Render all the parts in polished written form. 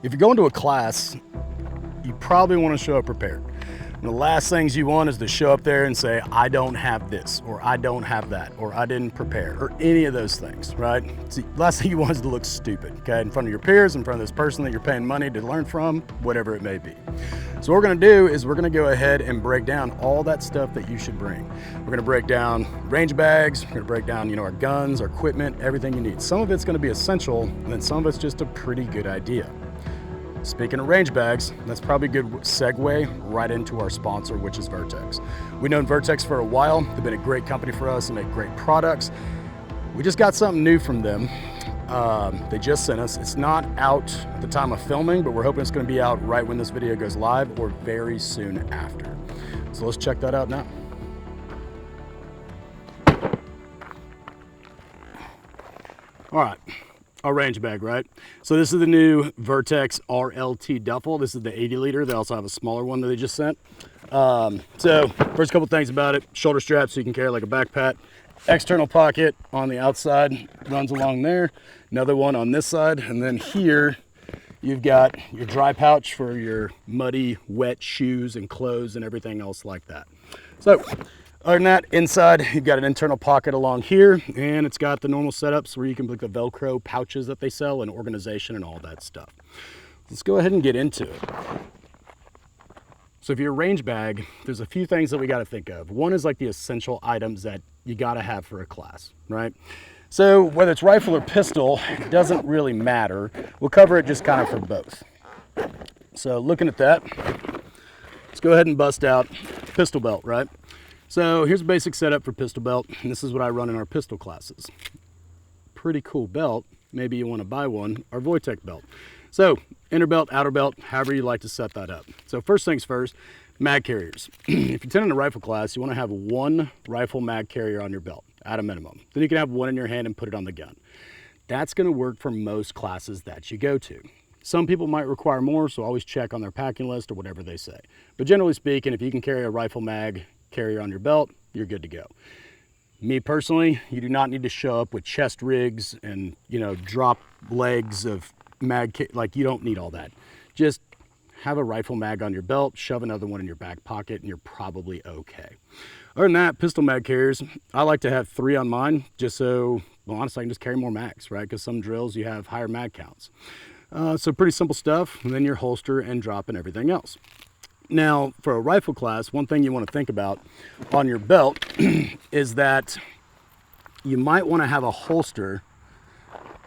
If you're going to a class, you probably want to show up prepared. And the last things you want is to show up there and say, I don't have this, or I don't have that, or I didn't prepare, or any of those things, right? See, last thing you want is to look stupid, okay? In front of your peers, in front of this person that you're paying money to learn from, whatever it may be. So what we're gonna do is we're gonna go ahead and break down all that stuff that you should bring. We're gonna break down range bags, we're gonna break down, our guns, our equipment, everything you need. Some of it's gonna be essential, and then some of it's just a pretty good idea. Speaking of range bags, that's probably a good segue right into our sponsor, which is Vertx. We've known Vertx for a while. They've been a great company for us and make great products. We just got something new from them. They just sent us. It's not out at the time of filming, but we're hoping it's going to be out right when this video goes live or very soon after. So let's check that out now. All right. Our range bag, right? So this is the new Vertx RLT duffel. This is the 80 liter. They also have a smaller one that they just sent. So first couple things about it: shoulder strap so you can carry like a backpack. External pocket on the outside runs along there. Another one on this side, and then here you've got your dry pouch for your muddy, wet shoes and clothes and everything else like that. So other than that, inside you've got an internal pocket along here, and it's got the normal setups where you can put the Velcro pouches that they sell and organization and all that stuff. Let's go ahead and get into it. So if you're a range bag, there's a few things that we got to think of. One is like the essential items that you got to have for a class, right? So whether it's rifle or pistol, it doesn't really matter. We'll cover it just kind of for both. So looking at that, let's go ahead and bust out pistol belt, right? So here's a basic setup for pistol belt, and this is what I run in our pistol classes. Pretty cool belt. Maybe you want to buy one. Our Wojtek belt. So inner belt, outer belt, however you like to set that up. So first things first, mag carriers. If you're attending a rifle class, you want to have one rifle mag carrier on your belt at a minimum. Then you can have one in your hand and put it on the gun. That's going to work for most classes that you go to. Some people might require more, so always check on their packing list or whatever they say. But generally speaking, if you can carry a rifle mag carrier on your belt, you're good to go. Me personally, you do not need to show up with chest rigs and drop legs of mag, like you don't need all that. Just have a rifle mag on your belt, shove another one in your back pocket, and you're probably okay. Other than that, pistol mag carriers, I like to have 3 on mine, just so, well, honestly, I can just carry more mags, right? Because some drills you have higher mag counts. So pretty simple stuff, and then your holster and drop and everything else. Now, for a rifle class, one thing you want to think about on your belt is that you might want to have a holster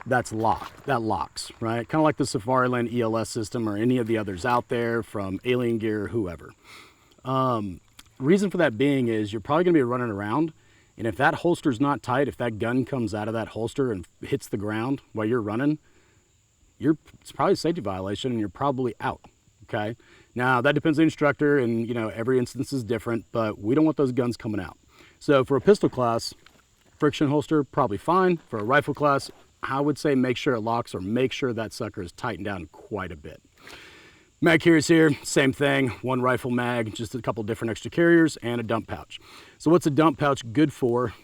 that locks, right? Kind of like the Safariland ELS system or any of the others out there from Alien Gear or whoever. Reason for that being is you're probably going to be running around, and if that holster's not tight, if that gun comes out of that holster and hits the ground while you're running, it's probably a safety violation and you're probably out, okay? Now, that depends on the instructor, and every instance is different, but we don't want those guns coming out. So for a pistol class, friction holster, probably fine. For a rifle class, I would say make sure it locks or make sure that sucker is tightened down quite a bit. Mag carriers here, same thing. One rifle mag, just a couple different extra carriers, and a dump pouch. So what's a dump pouch good for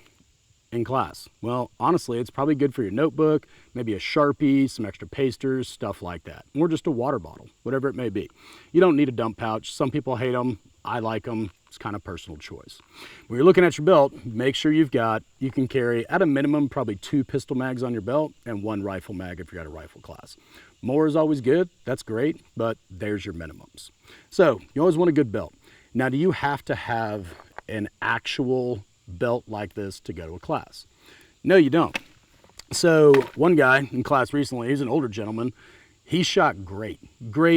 in class? Well, honestly, it's probably good for your notebook, maybe a Sharpie, some extra pasters, stuff like that, or just a water bottle, whatever it may be. You don't need a dump pouch. Some people hate them. I like them. It's kind of personal choice. When you're looking at your belt, make sure you can carry at a minimum probably 2 pistol mags on your belt and 1 rifle mag if you're at a rifle class. More is always good. That's great, but there's your minimums. So you always want a good belt. Now, do you have to have an actual belt like this to go to a class? No, you don't. So one guy in class recently, he's an older gentleman. He shot great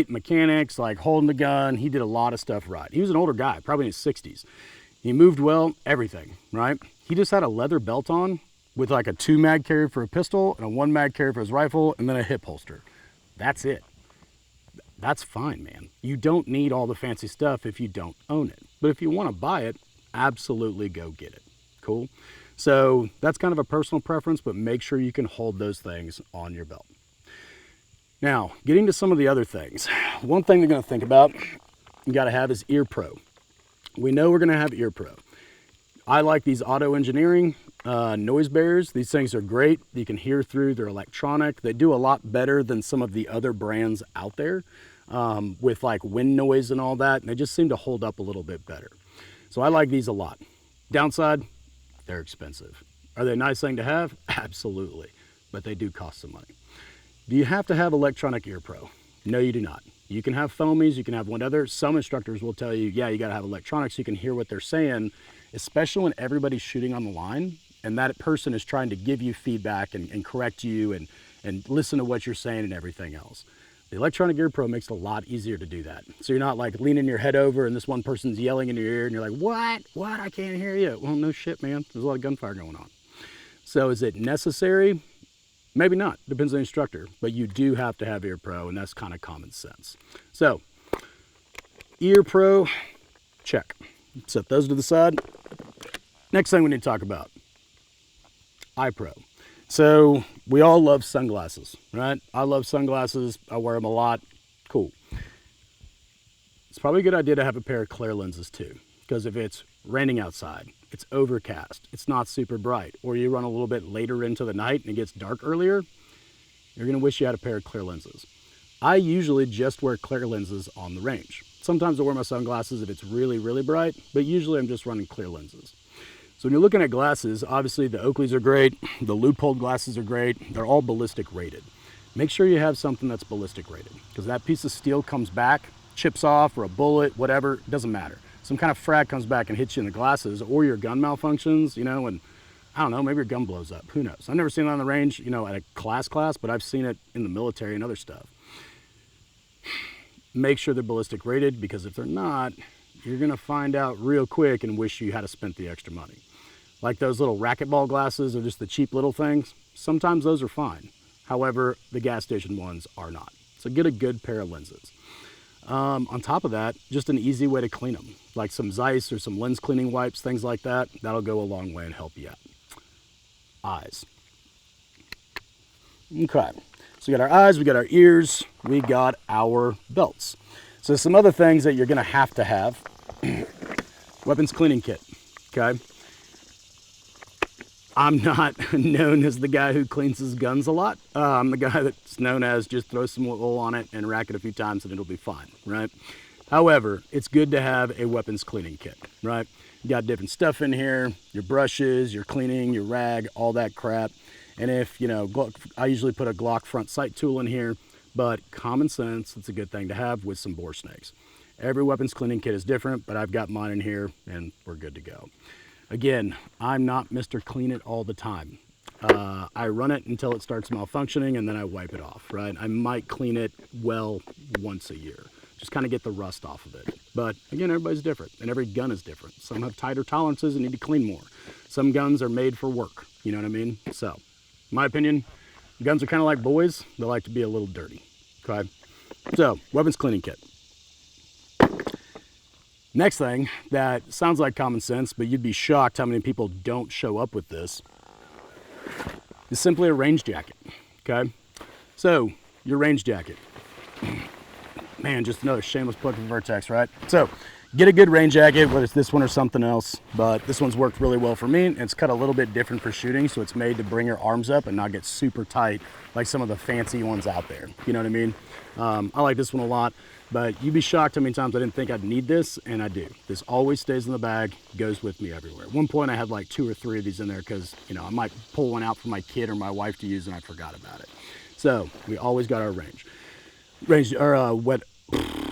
mechanics, like holding the gun. He did a lot of stuff right. He was an older guy, probably in his 60s. He moved well, everything, right? He just had a leather belt on with like a 2 mag carrier for a pistol and a 1 mag carrier for his rifle, and then a hip holster. That's it. That's fine, man. You don't need all the fancy stuff if you don't own it. But if you want to buy it, absolutely go get it. Cool? So that's kind of a personal preference, but make sure you can hold those things on your belt. Now, getting to some of the other things. One thing you're going to think about, you got to have is ear pro. We know we're going to have ear pro. I like these auto engineering noise barriers. These things are great. You can hear through. They're electronic. They do a lot better than some of the other brands out there with like wind noise and all that. And they just seem to hold up a little bit better. So I like these a lot. Downside, they're expensive. Are they a nice thing to have? Absolutely. But they do cost some money. Do you have to have electronic ear pro? No, you do not. You can have foamies, you can have whatever. Some instructors will tell you, yeah, you gotta have electronics so you can hear what they're saying, especially when everybody's shooting on the line and that person is trying to give you feedback and correct you and listen to what you're saying and everything else. The electronic ear pro makes it a lot easier to do that. So you're not like leaning your head over and this one person's yelling in your ear and you're like, what, I can't hear you. Well, no shit, man, there's a lot of gunfire going on. So is it necessary? Maybe not, depends on the instructor, but you do have to have ear pro, and that's kind of common sense. So, ear pro, check. Set those to the side. Next thing we need to talk about, eye pro. So, we all love sunglasses, right? I love sunglasses, I wear them a lot, cool. It's probably a good idea to have a pair of clear lenses too, because if it's raining outside, it's overcast, it's not super bright, or you run a little bit later into the night and it gets dark earlier, you're gonna wish you had a pair of clear lenses. I usually just wear clear lenses on the range. Sometimes I wear my sunglasses if it's really, really bright, but usually I'm just running clear lenses. So when you're looking at glasses, obviously the Oakleys are great, the Leupold glasses are great, they're all ballistic rated. Make sure you have something that's ballistic rated, because that piece of steel comes back, chips off, or a bullet, whatever, it doesn't matter. Some kind of frag comes back and hits you in the glasses, or your gun malfunctions, you know, and I don't know, maybe your gun blows up, who knows? I've never seen it on the range, you know, at a class, but I've seen it in the military and other stuff. Make sure they're ballistic rated, because if they're not, you're gonna find out real quick and wish you had spent the extra money. Like those little racquetball glasses or just the cheap little things, sometimes those are fine. However, the gas station ones are not. So get a good pair of lenses. On top of that, just an easy way to clean them, like some Zeiss or some lens cleaning wipes, things like that. That'll go a long way and help you out. Eyes. Okay, so we got our eyes, we got our ears, we got our belts. So some other things that you're gonna have to have. Weapons cleaning kit, okay? I'm not known as the guy who cleans his guns a lot. I'm the guy that's known as just throw some oil on it and rack it a few times and it'll be fine, right? However, it's good to have a weapons cleaning kit, right? You got different stuff in here, your brushes, your cleaning, your rag, all that crap. And if, you know, I usually put a Glock front sight tool in here, but common sense, it's a good thing to have with some bore snakes. Every weapons cleaning kit is different, but I've got mine in here and we're good to go. Again, I'm not Mr. Clean It all the time. I run it until it starts malfunctioning and then I wipe it off, right? I might clean it well once a year, just kind of get the rust off of it. But again, everybody's different and every gun is different. Some have tighter tolerances and need to clean more. Some guns are made for work, you know what I mean? So, in my opinion, guns are kind of like boys. They like to be a little dirty, okay? So, weapons cleaning kit. Next thing that sounds like common sense, but you'd be shocked how many people don't show up with this, is simply a range jacket, okay? So, your range jacket. Man, just another shameless plug for Vertx, right? So, get a good rain jacket, whether it's this one or something else, but this one's worked really well for me. It's cut a little bit different for shooting, so it's made to bring your arms up and not get super tight like some of the fancy ones out there. You know what I mean? I like this one a lot, but you'd be shocked how many times I didn't think I'd need this, and I do. This always stays in the bag, goes with me everywhere. At one point I had like 2 or 3 of these in there because, you know, I might pull one out for my kid or my wife to use and I forgot about it. So we always got our range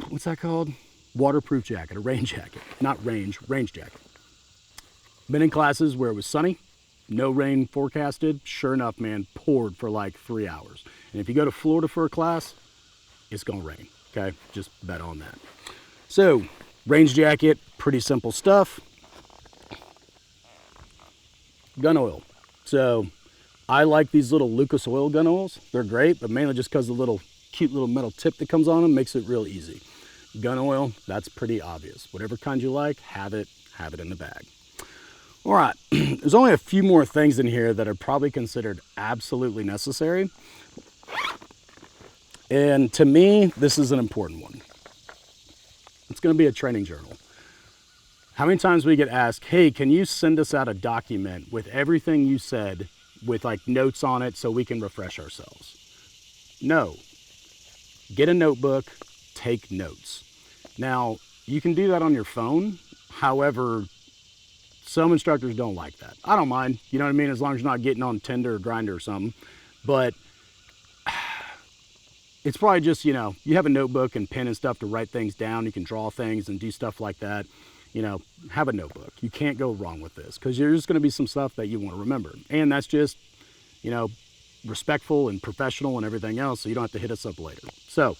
what's that called? Waterproof jacket, a rain jacket, not range jacket. Been in classes where it was sunny, no rain forecasted. Sure enough, man, poured for like 3 hours. And if you go to Florida for a class, it's gonna rain, okay? Just bet on that. So, range jacket, pretty simple stuff. Gun oil. So, I like these little Lucas oil gun oils. They're great, but mainly just because the little cute little metal tip that comes on them makes it real easy. Gun oil, that's pretty obvious. Whatever kind you like, have it in the bag. All right, there's only a few more things in here that are probably considered absolutely necessary. And to me, this is an important one. It's gonna be a training journal. How many times we get asked, hey, can you send us out a document with everything you said with like notes on it so we can refresh ourselves? No. Get a notebook, take notes. Now, you can do that on your phone. However, some instructors don't like that. I don't mind, you know what I mean, as long as you're not getting on Tinder or Grindr or something. But it's probably just, you know, you have a notebook and pen and stuff to write things down. You can draw things and do stuff like that. You know, have a notebook. You can't go wrong with this because there's going to be some stuff that you want to remember. And that's just, you know, respectful and professional and everything else, so you don't have to hit us up later. So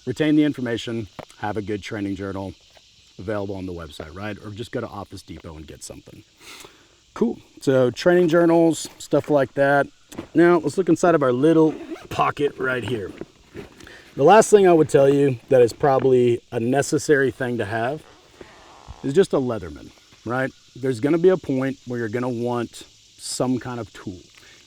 retain the information, have a good training journal available on the website, right? Or just go to Office Depot and get something. Cool. So training journals, stuff like that. Now let's look inside of our little pocket right here. The last thing I would tell you that is probably a necessary thing to have is just a Leatherman, right? There's going to be a point where you're going to want some kind of tool.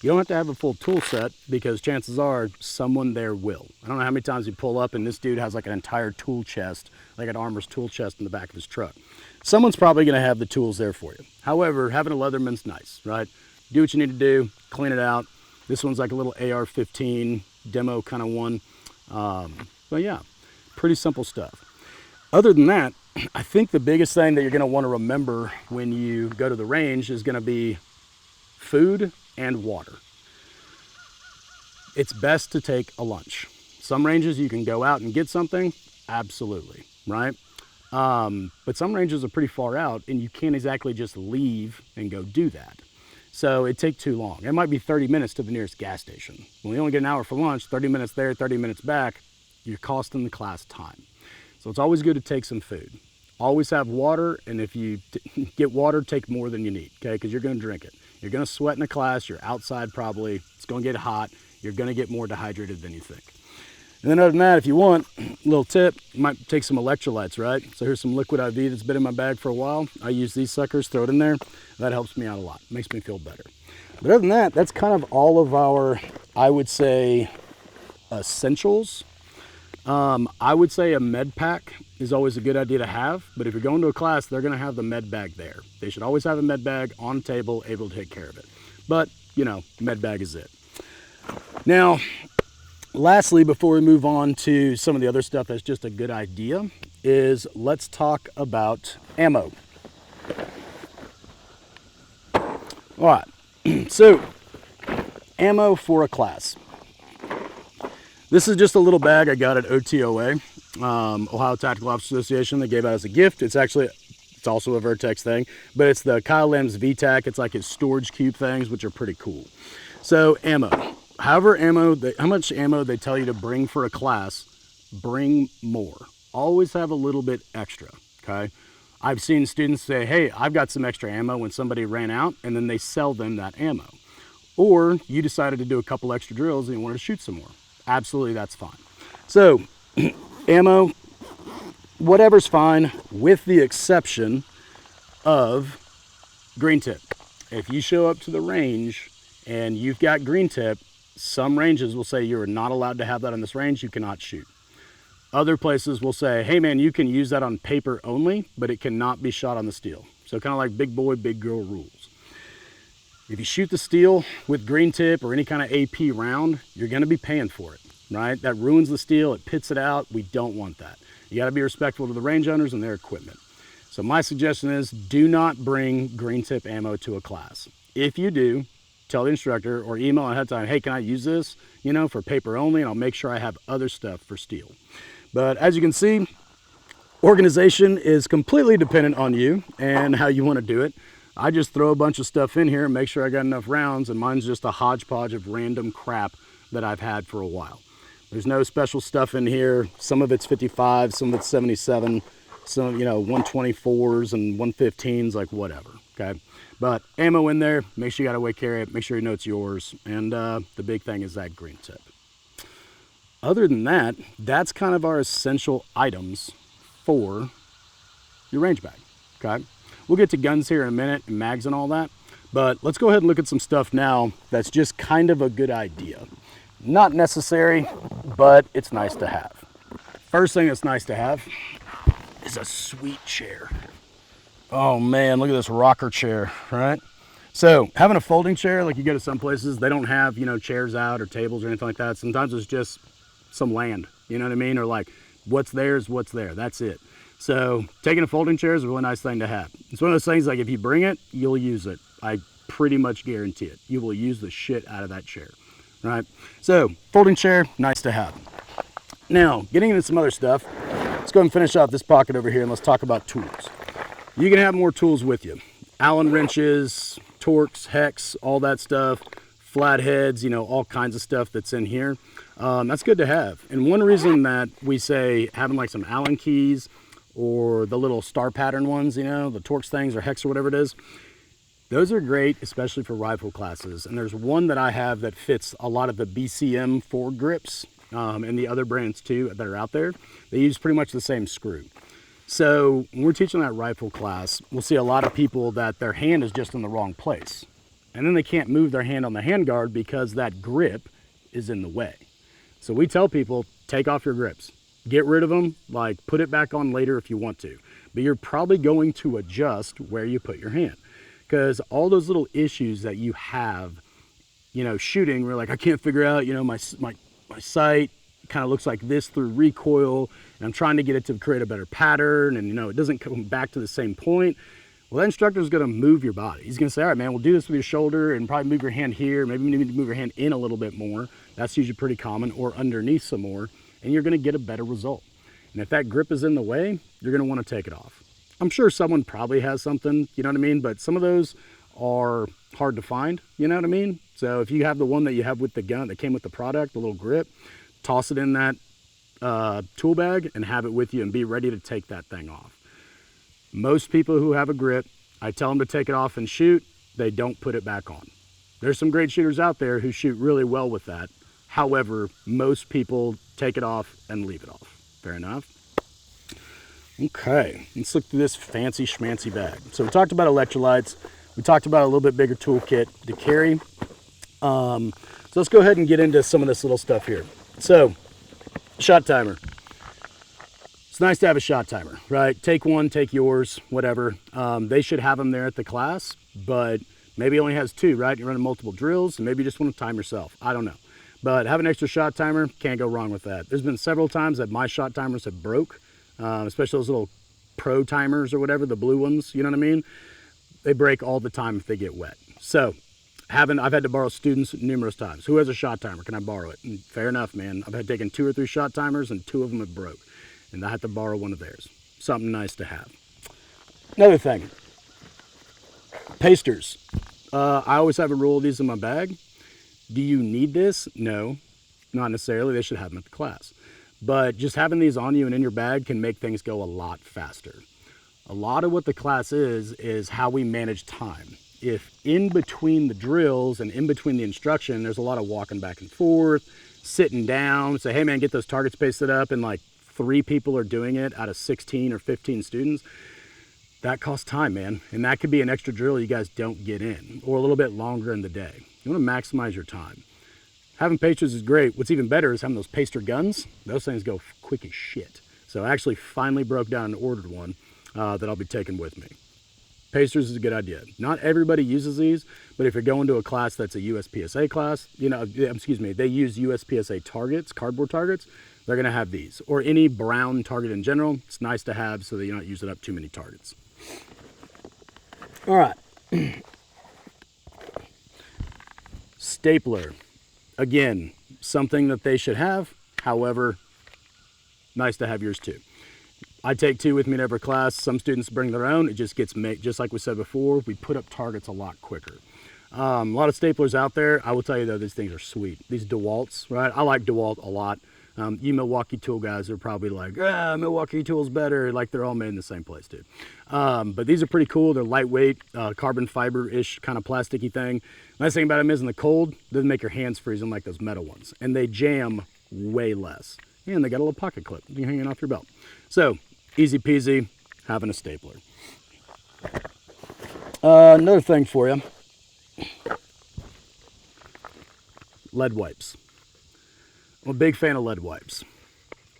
You don't have to have a full tool set because chances are someone there will. I don't know how many times you pull up and this dude has like an entire tool chest, like an Armor's tool chest in the back of his truck. Someone's probably going to have the tools there for you. However, having a Leatherman's nice, right? Do what you need to do, clean it out. This one's like a little AR-15 demo kind of one. But yeah, pretty simple stuff. Other than that, I think the biggest thing that you're going to want to remember when you go to the range is going to be food and water. It's best to take a lunch. Some ranges you can go out and get something, absolutely, right? But some ranges are pretty far out and you can't exactly just leave and go do that. So it takes too long. It might be 30 minutes to the nearest gas station. When you only get an hour for lunch, 30 minutes there, 30 minutes back, you're costing the class time. So it's always good to take some food. Always have water, and if you get water, take more than you need, okay? Because you're going to drink it. You're going to sweat in the class. You're outside probably. It's going to get hot. You're going to get more dehydrated than you think. And then other than that, if you want, a little tip, you might take some electrolytes, right? So here's some liquid IV that's been in my bag for a while. I use these suckers, throw it in there. That helps me out a lot. Makes me feel better. But other than that, that's kind of all of our, I would say, essentials. I would say a med pack is always a good idea to have, but if you're going to a class, they're going to have the med bag there. They should always have a med bag on the table, able to take care of it. But, you know, med bag is it. Now, lastly, before we move on to some of the other stuff that's just a good idea, is let's talk about ammo. All right, so ammo for a class. This is just a little bag I got at OTOA, Ohio Tactical Officers Association. They gave out as a gift. It's also a Vertx thing, but it's the Kyle Lim's VTAC. It's like his storage cube things, which are pretty cool. So ammo. How much ammo they tell you to bring for a class, bring more. Always have a little bit extra, okay? I've seen students say, hey, I've got some extra ammo when somebody ran out, and then they sell them that ammo. Or you decided to do a couple extra drills and you wanted to shoot some more. Absolutely, that's fine. So, ammo, whatever's fine, with the exception of green tip. If you show up to the range and you've got green tip, some ranges will say you're not allowed to have that on this range, you cannot shoot. Other places will say, hey man, you can use that on paper only, but it cannot be shot on the steel. So kind of like big boy, big girl rules. If you shoot the steel with green tip or any kind of AP round, you're going to be paying for it, right? That ruins the steel. It pits it out. We don't want that. You got to be respectful to the range owners and their equipment. So my suggestion is do not bring green tip ammo to a class. If you do, tell the instructor or email ahead of time, hey, can I use this, you know, for paper only? And I'll make sure I have other stuff for steel. But as you can see, organization is completely dependent on you and how you want to do it. I just throw a bunch of stuff in here and make sure I got enough rounds, and mine's just a hodgepodge of random crap that I've had for a while. There's no special stuff in here. Some of it's 55, some of it's 77, some, you know, 124s and 115s, like whatever, okay? But ammo in there, make sure you got a way to carry it, make sure you know it's yours, and the big thing is that green tip. Other than that, that's kind of our essential items for your range bag, okay? We'll get to guns here in a minute and mags and all that, but let's go ahead and look at some stuff now that's just kind of a good idea. Not necessary, but it's nice to have. First thing that's nice to have is a sweet chair. Oh man, look at this rocker chair, right? So having a folding chair, like you go to some places, they don't have, you know, chairs out or tables or anything like that. Sometimes it's just some land, you know what I mean? Or like what's there is what's there, that's it. So taking a folding chair is a really nice thing to have. It's one of those things like if you bring it, you'll use it. I pretty much guarantee it. You will use the shit out of that chair, right? So folding chair, nice to have. Now, getting into some other stuff, let's go ahead and finish off this pocket over here and let's talk about tools. You can have more tools with you. Allen wrenches, Torx, hex, all that stuff, flatheads, you know, all kinds of stuff that's in here. That's good to have. And one reason that we say having like some Allen keys or the little star pattern ones, you know, the Torx things or hex or whatever it is, those are great, especially for rifle classes. And there's one that I have that fits a lot of the BCM forward grips and the other brands too that are out there. They use pretty much the same screw. So when we're teaching that rifle class, we'll see a lot of people that their hand is just in the wrong place. And then they can't move their hand on the handguard because that grip is in the way. So we tell people, take off your grips. Get rid of them, like put it back on later if you want to. But you're probably going to adjust where you put your hand. Because all those little issues that you have, you know, shooting, we're like, I can't figure out, you know, my sight kind of looks like this through recoil, and I'm trying to get it to create a better pattern, and you know, it doesn't come back to the same point. Well, that instructor is going to move your body. He's going to say, all right, man, we'll do this with your shoulder and probably move your hand here. Maybe you need to move your hand in a little bit more. That's usually pretty common, or underneath some more, and you're going to get a better result. And if that grip is in the way, you're going to want to take it off. I'm sure someone probably has something, you know what I mean? But some of those are hard to find, you know what I mean? So if you have the one that you have with the gun that came with the product, the little grip, toss it in that tool bag and have it with you and be ready to take that thing off. Most people who have a grip, I tell them to take it off and shoot, they don't put it back on. There's some great shooters out there who shoot really well with that. However, most people take it off and leave it off. Fair enough? Okay, let's look through this fancy schmancy bag. So we talked about electrolytes. We talked about a little bit bigger toolkit to carry. So let's go ahead and get into some of this little stuff here. So, shot timer. It's nice to have a shot timer, right? Take one, take yours, whatever. They should have them there at the class, but maybe it only has two, right? You're running multiple drills, and maybe you just want to time yourself. I don't know. But have an extra shot timer, can't go wrong with that. There's been several times that my shot timers have broke, especially those little pro timers or whatever, the blue ones, you know what I mean? They break all the time if they get wet. So, I've had to borrow students numerous times. Who has a shot timer? Can I borrow it? And fair enough, man. I've had taken 2 or 3 shot timers and 2 of them have broke. And I had to borrow one of theirs. Something nice to have. Another thing. Pasters. I always have a roll of these in my bag. Do you need this? No, not necessarily. They should have them at the class. But just having these on you and in your bag can make things go a lot faster. A lot of what the class is how we manage time. If in between the drills and in between the instruction, there's a lot of walking back and forth, sitting down, say, hey man, get those targets pasted up, and like 3 people are doing it out of 16 or 15 students, that costs time, man. And that could be an extra drill you guys don't get in, or a little bit longer in the day. You want to maximize your time. Having pasters is great. What's even better is having those paster guns. Those things go quick as shit. So I actually finally broke down and ordered one that I'll be taking with me. Pasters is a good idea. Not everybody uses these, but if you're going to a class that's a USPSA class, you know, excuse me, they use USPSA targets, cardboard targets, they're gonna have these. Or any brown target in general, it's nice to have so that you're not using up too many targets. All right. Stapler. Again, something that they should have, however, nice to have yours too. I take 2 with me in every class. Some students bring their own. It just gets made, just like we said before, we put up targets a lot quicker. A lot of staplers out there. I will tell you though, these things are sweet. These DeWalt's, right? I like DeWalt a lot. You Milwaukee tool guys are probably like, Milwaukee tool's better. Like they're all made in the same place too. But these are pretty cool. They're lightweight, carbon fiber-ish kind of plasticky thing. Nice thing about them is in the cold, they doesn't make your hands freeze like those metal ones. And they jam way less. And they got a little pocket clip you can hang it off your belt. So, easy peasy, having a stapler. Another thing for you. Lead wipes. I'm a big fan of lead wipes.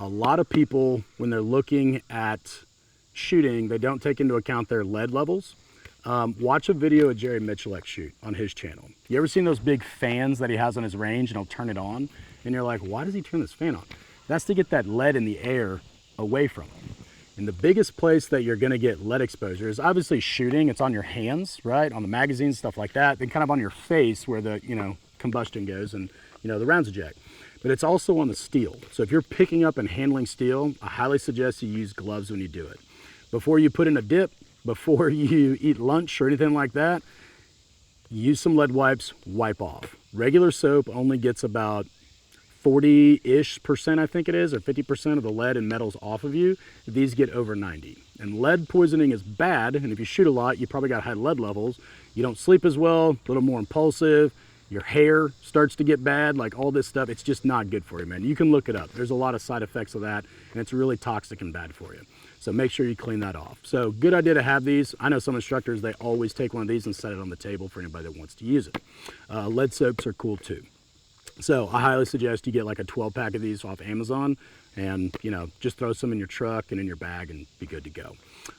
A lot of people, when they're looking at shooting, they don't take into account their lead levels. Watch a video of Jerry Mitchellek shoot on his channel. You ever seen those big fans that he has on his range and he'll turn it on? And you're like, why does he turn this fan on? That's to get that lead in the air away from him. And the biggest place that you're gonna get lead exposure is obviously shooting. It's on your hands, right? On the magazine, stuff like that. Then kind of on your face where the, combustion goes and, the rounds eject. But it's also on the steel. So if you're picking up and handling steel, I highly suggest you use gloves when you do it. Before you put in a dip, before you eat lunch or anything like that, use some lead wipes, wipe off. Regular soap only gets about 40-ish%, I think it is, or 50% of the lead and metals off of you. These get over 90. And lead poisoning is bad, and if you shoot a lot, you probably got high lead levels. You don't sleep as well, a little more impulsive, your hair starts to get bad, like all this stuff. It's just not good for you, man. You can look it up. There's a lot of side effects of that, and it's really toxic and bad for you. So make sure you clean that off. So good idea to have these. I know some instructors, they always take one of these and set it on the table for anybody that wants to use it. Lead soaps are cool too. So I highly suggest you get like a 12 pack of these off Amazon and, just throw some in your truck and in your bag and be good to go.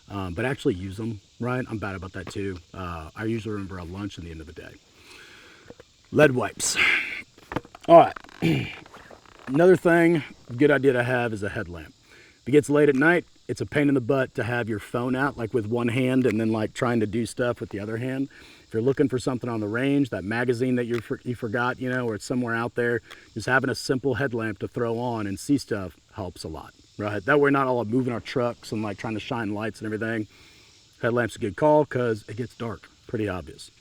But actually use them, right? I'm bad about that too. I usually remember a lunch at the end of the day. Lead wipes. All right. Another thing, good idea to have is a headlamp. If it gets late at night, it's a pain in the butt to have your phone out like with one hand and then like trying to do stuff with the other hand. If you're looking for something on the range, that magazine that you forgot, or it's somewhere out there, just having a simple headlamp to throw on and see stuff helps a lot, right? That way we're not all moving our trucks and like trying to shine lights and everything. Headlamp's a good call because it gets dark, pretty obvious.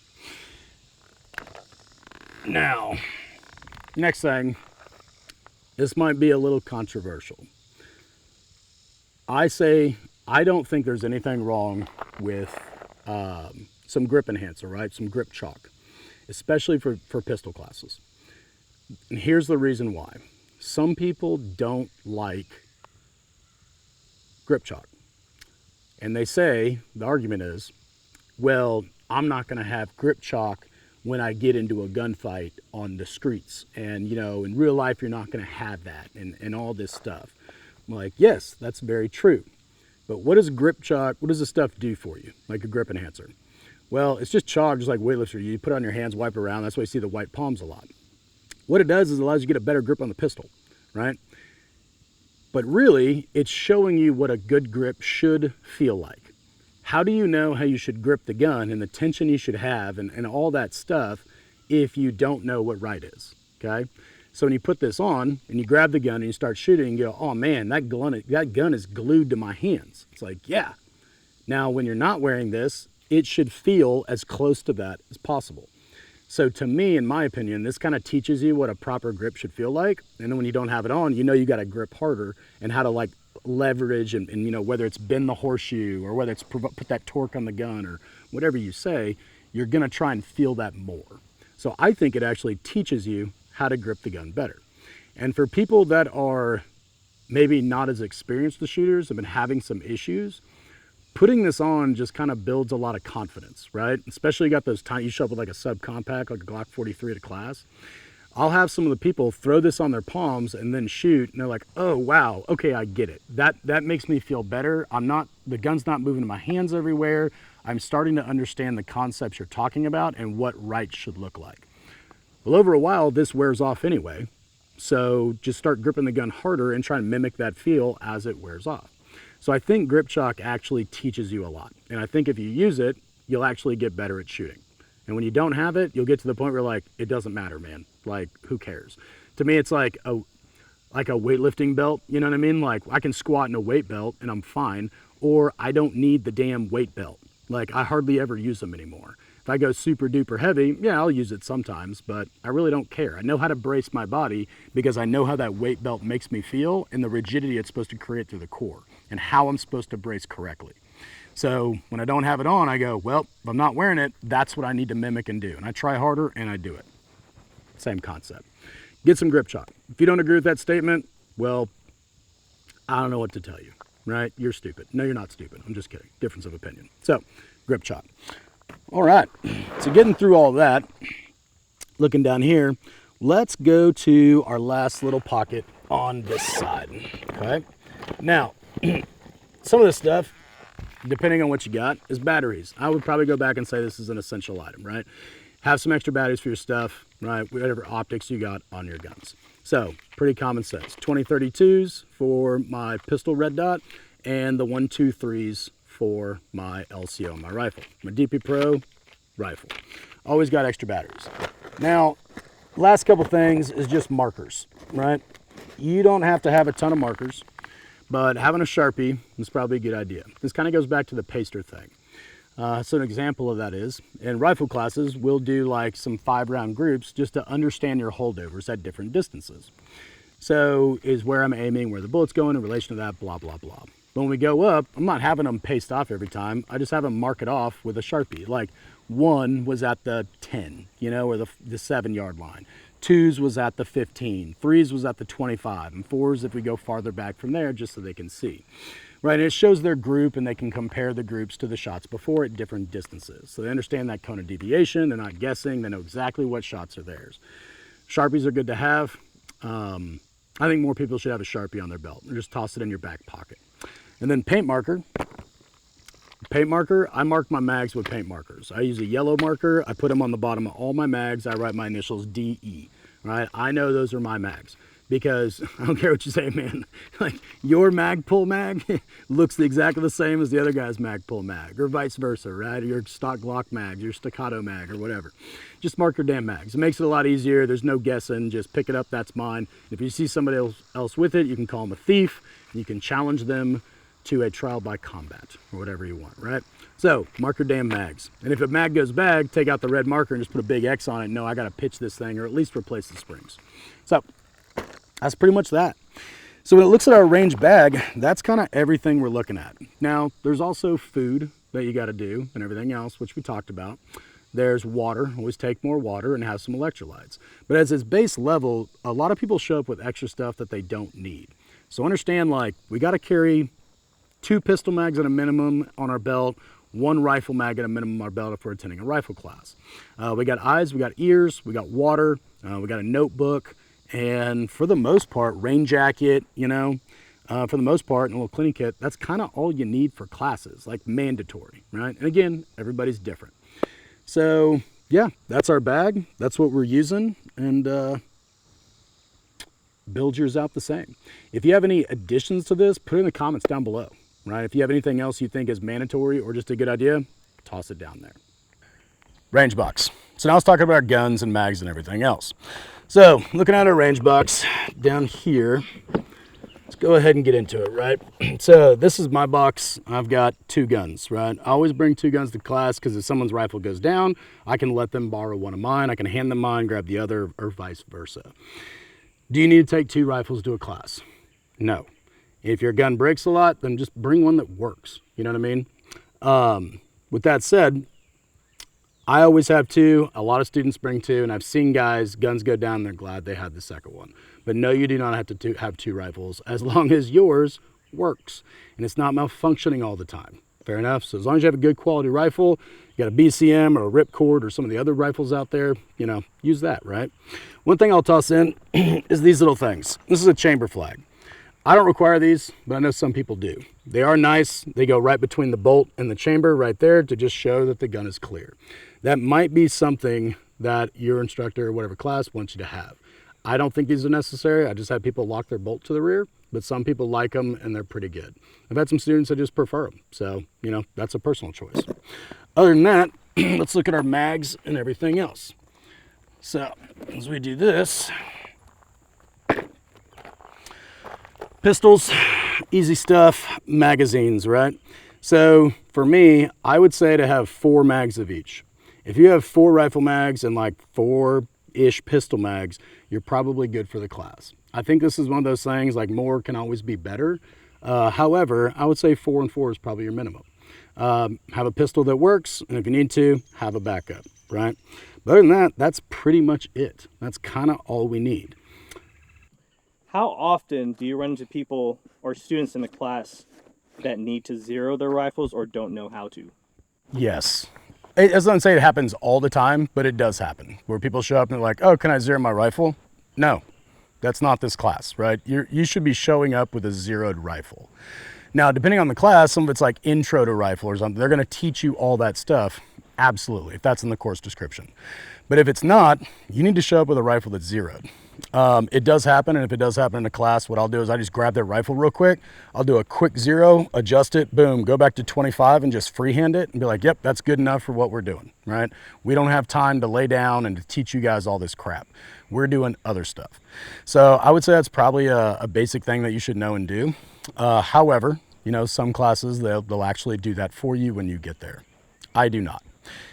Now, next thing, this might be a little controversial. I don't think there's anything wrong with some grip enhancer, right? Some grip chalk, especially for pistol classes. And here's the reason why. Some people don't like grip chalk. And they say, the argument is, well, I'm not gonna have grip chalk when I get into a gunfight on the streets. And, in real life, you're not gonna have that and all this stuff. I'm like, yes, that's very true. But what does grip chalk, what does this stuff do for you? Like a grip enhancer? Well, it's just chalk, just like weightlifter. You put it on your hands, wipe it around. That's why you see the white palms a lot. What it does is it allows you to get a better grip on the pistol, right? But really, it's showing you what a good grip should feel like. How do you know how you should grip the gun and the tension you should have and all that stuff if you don't know what right is, okay? So when you put this on and you grab the gun and you start shooting, you go, oh man, that gun is glued to my hands. It's like, yeah. Now, when you're not wearing this, it should feel as close to that as possible. So to me, in my opinion, this kind of teaches you what a proper grip should feel like. And then when you don't have it on, you got to grip harder and how to like leverage and whether it's bend the horseshoe or whether it's put that torque on the gun or whatever you say, you're going to try and feel that more. So I think it actually teaches you how to grip the gun better. And for people that are maybe not as experienced as shooters, have been having some issues, putting this on just kind of builds a lot of confidence, right? Especially you got those times you show up with like a subcompact, like a Glock 43 to class. I'll have some of the people throw this on their palms and then shoot, and they're like, oh, wow, okay, I get it. That makes me feel better. The gun's not moving in my hands everywhere. I'm starting to understand the concepts you're talking about and what right should look like. Well, over a while, this wears off anyway. So just start gripping the gun harder and try and mimic that feel as it wears off. So I think grip chalk actually teaches you a lot. And I think if you use it, you'll actually get better at shooting. And when you don't have it, you'll get to the point where like, it doesn't matter, man. Like, who cares? To me, it's like a weightlifting belt, you know what I mean? Like, I can squat in a weight belt and I'm fine, or I don't need the damn weight belt. Like, I hardly ever use them anymore. If I go super duper heavy, yeah, I'll use it sometimes, but I really don't care. I know how to brace my body because I know how that weight belt makes me feel and the rigidity it's supposed to create through the core and how I'm supposed to brace correctly. So when I don't have it on, I go, well, if I'm not wearing it, that's what I need to mimic and do. And I try harder and I do it. Same concept. Get some grip chalk. If you don't agree with that statement, well, I don't know what to tell you, right? You're stupid. No, you're not stupid. I'm just kidding. Difference of opinion. So, grip chalk. All right. So getting through all that, looking down here, let's go to our last little pocket on this side. Okay. Now, some of this stuff depending on what you got, is batteries. I would probably go back and say this is an essential item, right? Have some extra batteries for your stuff, right? Whatever optics you got on your guns. So, pretty common sense. 2032s for my pistol red dot, and the 123s for my LCO on my rifle. My DP Pro rifle. Always got extra batteries. Now, last couple things is just markers, right? You don't have to have a ton of markers, but having a Sharpie is probably a good idea. This kind of goes back to the paster thing. So an example of that is, in rifle classes, we'll do like some 5-round groups just to understand your holdovers at different distances. So is where I'm aiming, where the bullet's going in relation to that, blah, blah, blah. But when we go up, I'm not having them paste off every time. I just have them mark it off with a Sharpie. Like 1 was at the 10, you know, or the 7-yard line. 2s was at the 15. 3s was at the 25. And 4s if we go farther back from there, just so they can see. Right, and it shows their group, and they can compare the groups to the shots before at different distances. So they understand that cone of deviation, they're not guessing, they know exactly what shots are theirs. Sharpies are good to have. I think more people should have a Sharpie on their belt, or just toss it in your back pocket. And then paint marker. Paint marker, I mark my mags with paint markers. I use a yellow marker, I put them on the bottom of all my mags, I write my initials DE, right? I know those are my mags. Because I don't care what you say, man, like your mag pull mag looks exactly the same as the other guy's mag pull mag, or vice versa, right? Or your stock Glock mag, your staccato mag, or whatever. Just mark your damn mags. It makes it a lot easier. There's no guessing. Just pick it up. That's mine. If you see somebody else with it, you can call them a thief. You can challenge them to a trial by combat, or whatever you want, right? So mark your damn mags. And if a mag goes bad, take out the red marker and just put a big X on it. No, I got to pitch this thing, or at least replace the springs. So that's pretty much that. So when it looks at our range bag, that's kind of everything we're looking at. Now, there's also food that you got to do and everything else, which we talked about. There's water, always take more water and have some electrolytes. But as its base level, a lot of people show up with extra stuff that they don't need. So understand, like, we got to carry 2 pistol mags at a minimum on our belt, 1 rifle mag at a minimum on our belt if we're attending a rifle class. We got eyes, we got ears, we got water, we got a notebook, and for the most part, rain jacket, you know, for the most part, and a little cleaning kit, that's kind of all you need for classes, like mandatory, right? And again, everybody's different. So yeah, that's our bag. That's what we're using, and build yours out the same. If you have any additions to this, put it in the comments down below, right? If you have anything else you think is mandatory or just a good idea, toss it down there. Range box. So now let's talk about our guns and mags and everything else. So looking at our range box down here, let's go ahead and get into it, right? So this is my box. I've got 2 guns, right? I always bring 2 guns to class because if someone's rifle goes down, I can let them borrow one of mine. I can hand them mine, grab the other, or vice versa. Do you need to take 2 rifles to a class? No. If your gun breaks a lot, then just bring one that works. You know what I mean? With that said, I always have 2. A lot of students bring 2, and I've seen guys, guns go down, they're glad they had the second one. But no, you do not have to have 2 rifles as long as yours works and it's not malfunctioning all the time. Fair enough. So as long as you have a good quality rifle, you got a BCM or a Ripcord or some of the other rifles out there, you know, use that, right? One thing I'll toss in is these little things. This is a chamber flag. I don't require these, but I know some people do. They are nice. They go right between the bolt and the chamber right there to just show that the gun is clear. That might be something that your instructor or whatever class wants you to have. I don't think these are necessary. I just have people lock their bolt to the rear, but some people like them and they're pretty good. I've had some students that just prefer them. So, you know, that's a personal choice. Other than that, let's look at our mags and everything else. So as we do this, pistols, easy stuff, magazines, right? So for me, I would say to have 4 mags of each. If you have 4 rifle mags and like 4-ish pistol mags, you're probably good for the class. I think this is one of those things, like more can always be better. However, I would say 4 and 4 is probably your minimum. Have a pistol that works, and if you need to, have a backup, right? But other than that, that's pretty much it. That's kind of all we need. How often do you run into people or students in the class that need to zero their rifles or don't know how to? Yes. It doesn't say it happens all the time, but it does happen. Where people show up and they're like, oh, can I zero my rifle? No, that's not this class, right? You should be showing up with a zeroed rifle. Now, depending on the class, some of it's like intro to rifle or something. They're going to teach you all that stuff. Absolutely, if that's in the course description. But if it's not, you need to show up with a rifle that's zeroed. It does happen, and if it does happen in a class, what I'll do is I just grab their rifle real quick. I'll do a quick zero, adjust it, boom, go back to 25 and just freehand it and be like, yep, that's good enough for what we're doing, right? We don't have time to lay down and to teach you guys all this crap. We're doing other stuff. So I would say that's probably a basic thing that you should know and do. However, you know, some classes, they'll actually do that for you when you get there. I do not.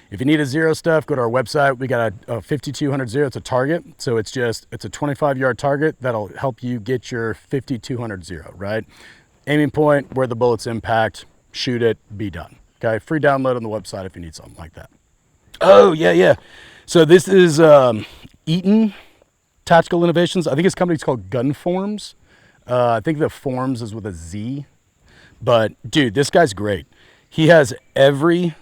If you need a zero stuff, go to our website. We got a 5200 zero. It's a target. So it's a 25-yard target that'll help you get your 5200 zero, right? Aiming point, where the bullets impact, shoot it, be done. Okay, free download on the website if you need something like that. Oh, yeah. So this is Eaton Tactical Innovations. I think his company's called Gunforms. I think the forms is with a Z. But dude, this guy's great. He has every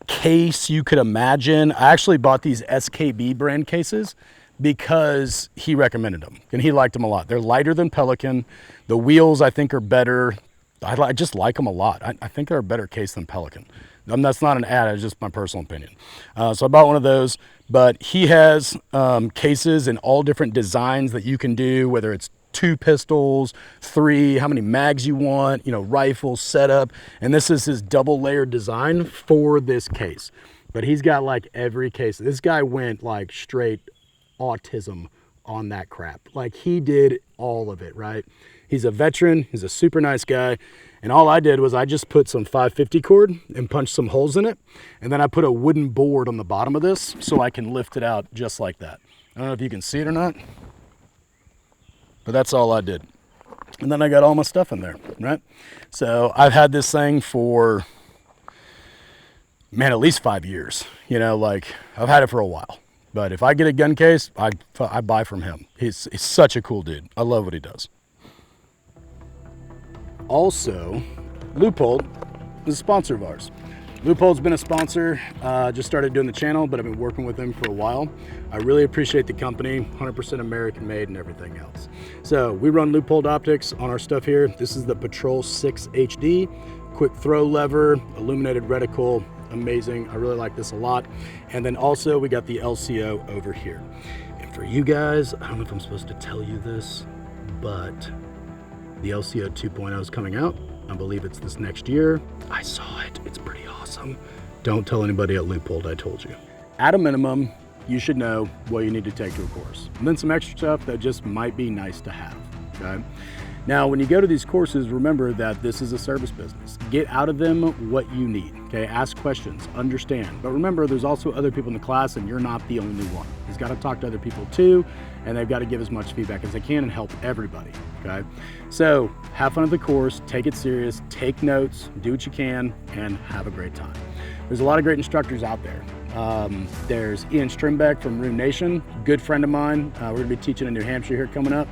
case you could imagine. I actually bought these SKB brand cases because he recommended them and he liked them a lot. They're lighter than Pelican. The wheels I think are better. I just like them a lot. I think they're a better case than Pelican. That's not an ad, it's just my personal opinion. So I bought one of those, but he has cases in all different designs that you can do, whether it's 2 pistols, 3, how many mags you want, you know, rifle setup. And this is his double layered design for this case. But he's got like every case. This guy went like straight autism on that crap. Like he did all of it, right? He's a veteran, he's a super nice guy. And all I did was I just put some 550 cord and punched some holes in it. And then I put a wooden board on the bottom of this so I can lift it out just like that. I don't know if you can see it or not, but that's all I did. And then I got all my stuff in there, right? So I've had this thing for, man, at least 5 years. You know, like I've had it for a while. But if I get a gun case, I buy from him. He's such a cool dude. I love what he does. Also, Leupold is a sponsor of ours. Leupold's been a sponsor, just started doing the channel, but I've been working with them for a while. I really appreciate the company, 100% American made and everything else. So we run Leupold optics on our stuff here. This is the Patrol 6 HD, quick throw lever, illuminated reticle, amazing. I really like this a lot. And then also we got the LCO over here. And for you guys, I don't know if I'm supposed to tell you this, but the LCO 2.0 is coming out. I believe it's this next year. I saw it, it's pretty awesome. Don't tell anybody at Leupold I told you. At a minimum, you should know what you need to take to a course. And then some extra stuff that just might be nice to have, okay? Now, when you go to these courses, remember that this is a service business. Get out of them what you need, okay? Ask questions, understand. But remember, there's also other people in the class and you're not the only one. You've got to talk to other people too, and they've got to give as much feedback as they can and help everybody, okay? So have fun at the course, take it serious, take notes, do what you can, and have a great time. There's a lot of great instructors out there. There's Ian Strimbeck from Rune Nation, good friend of mine. We're gonna be teaching in New Hampshire here coming up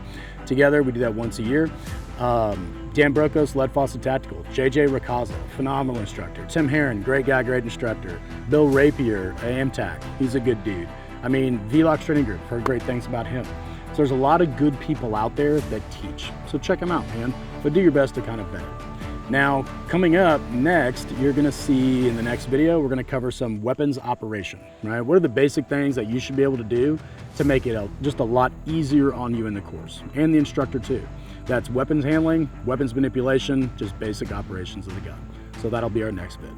together. We do that once a year. Dan Brokos, Lead Faucet Tactical. JJ Ricazza, phenomenal instructor. Tim Herron, great guy, great instructor. Bill Rapier, AMTAC, he's a good dude. I mean, Vlox Training Group, heard great things about him. So there's a lot of good people out there that teach. So check them out, man. But do your best to kind of vet it. Now, coming up next, you're gonna see in the next video, we're gonna cover some weapons operation, right? What are the basic things that you should be able to do to make it just a lot easier on you in the course, and the instructor too. That's weapons handling, weapons manipulation, just basic operations of the gun. So that'll be our next vid.